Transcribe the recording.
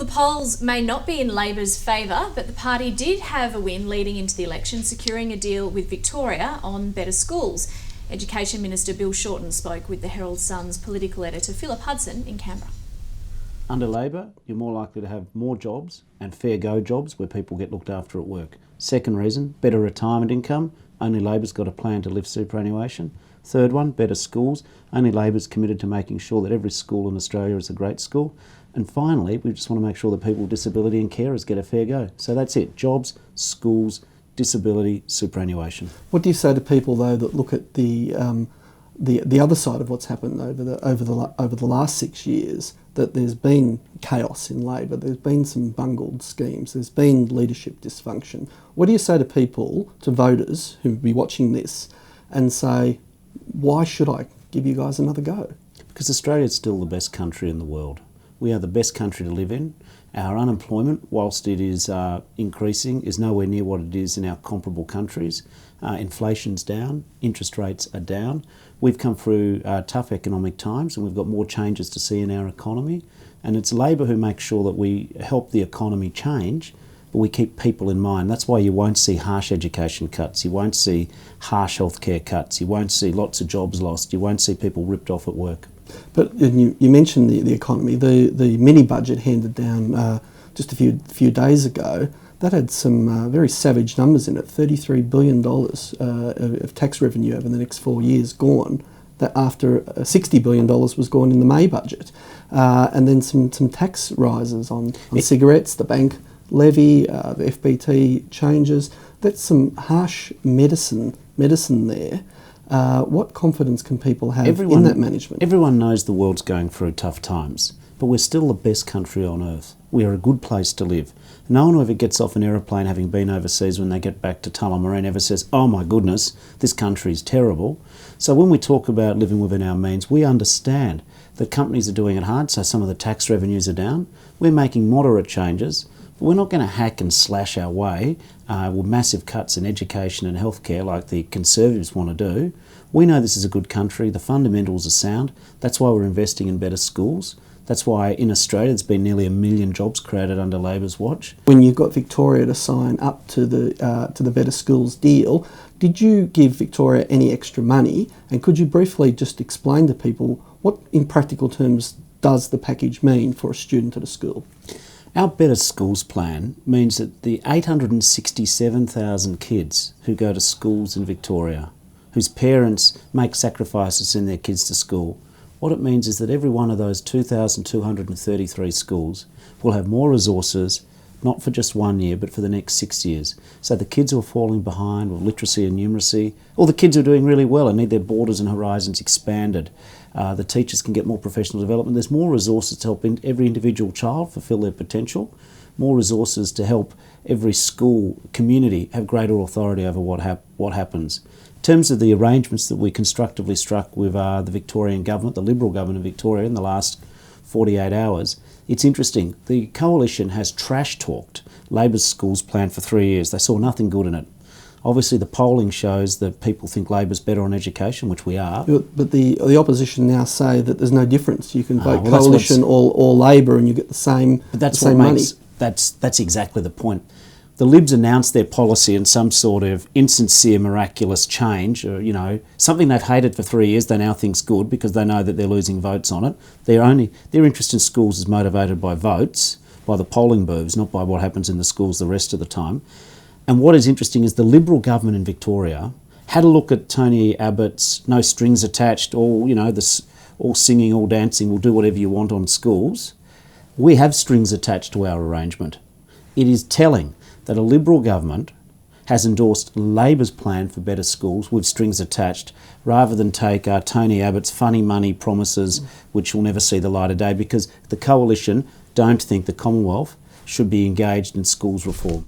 the polls may not be in Labor's favour, but the party did have a win leading into the election, securing a deal with Victoria on better schools. Education Minister Bill Shorten spoke with the Herald Sun's political editor Phil Hudson in Canberra. Under Labor, you're more likely to have more jobs and fair go jobs where people get looked after at work. Second reason, better retirement income. Only Labor's got a plan to lift superannuation. Third one, better schools. Only Labor's committed to making sure that every school in Australia is a great school. And finally, we just want to make sure that people with disability and carers get a fair go. So that's it, jobs, schools, disability, superannuation. What do you say to people though that look at the other side of what's happened over the last 6 years? That there's been chaos in Labor, there's been some bungled schemes, there's been leadership dysfunction. What do you say to people, to voters who will be watching this and say, why should I give you guys another go? Because Australia is still the best country in the world. We are the best country to live in. Our unemployment, whilst it is increasing, is nowhere near what it is in our comparable countries. Inflation's down, interest rates are down. We've come through tough economic times and we've got more changes to see in our economy. And it's Labor who makes sure that we help the economy change, but we keep people in mind. That's why you won't see harsh education cuts, you won't see harsh healthcare cuts, you won't see lots of jobs lost, you won't see people ripped off at work. But you mentioned the economy. The mini budget handed down just a few days ago, that had some very savage numbers in it. $33 billion of tax revenue over the next 4 years gone. That after $60 billion was gone in the May budget, and then some tax rises on cigarettes, the bank levy, the FBT changes. That's some harsh medicine there. What confidence can people have in that management? Everyone knows the world's going through tough times, but we're still the best country on earth. We are a good place to live. No one who ever gets off an aeroplane having been overseas when they get back to Tullamarine ever says, oh my goodness, this country's terrible. So when we talk about living within our means, we understand that companies are doing it hard, so some of the tax revenues are down. We're making moderate changes, but we're not going to hack and slash our way with massive cuts in education and healthcare like the Conservatives want to do. We know this is a good country, the fundamentals are sound, that's why we're investing in better schools. That's why in Australia there's been nearly 1 million jobs created under Labor's watch. When you got Victoria to sign up to the Better Schools deal, did you give Victoria any extra money? And could you briefly just explain to people what, in practical terms, does the package mean for a student at a school? Our Better Schools plan means that the 867,000 kids who go to schools in Victoria, whose parents make sacrifices in their kids to school, what it means is that every one of those 2,233 schools will have more resources, not for just 1 year, but for the next 6 years. So the kids who are falling behind with literacy and numeracy, or the kids who are doing really well and need their borders and horizons expanded, the teachers can get more professional development. There's more resources to help every individual child fulfil their potential, more resources to help every school community have greater authority over what happens. In terms of the arrangements that we constructively struck with the Victorian government, the Liberal government of Victoria in the last 48 hours, it's interesting. The Coalition has trash-talked Labor's schools plan for 3 years. They saw nothing good in it. Obviously the polling shows that people think Labor's better on education, which we are. But the opposition now say that there's no difference. You can vote Coalition or Labor and you get the same money. That's exactly the point. The Libs announced their policy in some sort of insincere, miraculous change, or, something they've hated for 3 years, they now think's good because they know that they're losing votes on it. Their interest in schools is motivated by votes, by the polling booths, not by what happens in the schools the rest of the time. And what is interesting is the Liberal government in Victoria had a look at Tony Abbott's no strings attached, all singing, all dancing, we'll do whatever you want on schools. We have strings attached to our arrangement. It is telling that a Liberal government has endorsed Labor's plan for better schools with strings attached rather than take Tony Abbott's funny money promises which will never see the light of day, because the Coalition don't think the Commonwealth should be engaged in schools reform.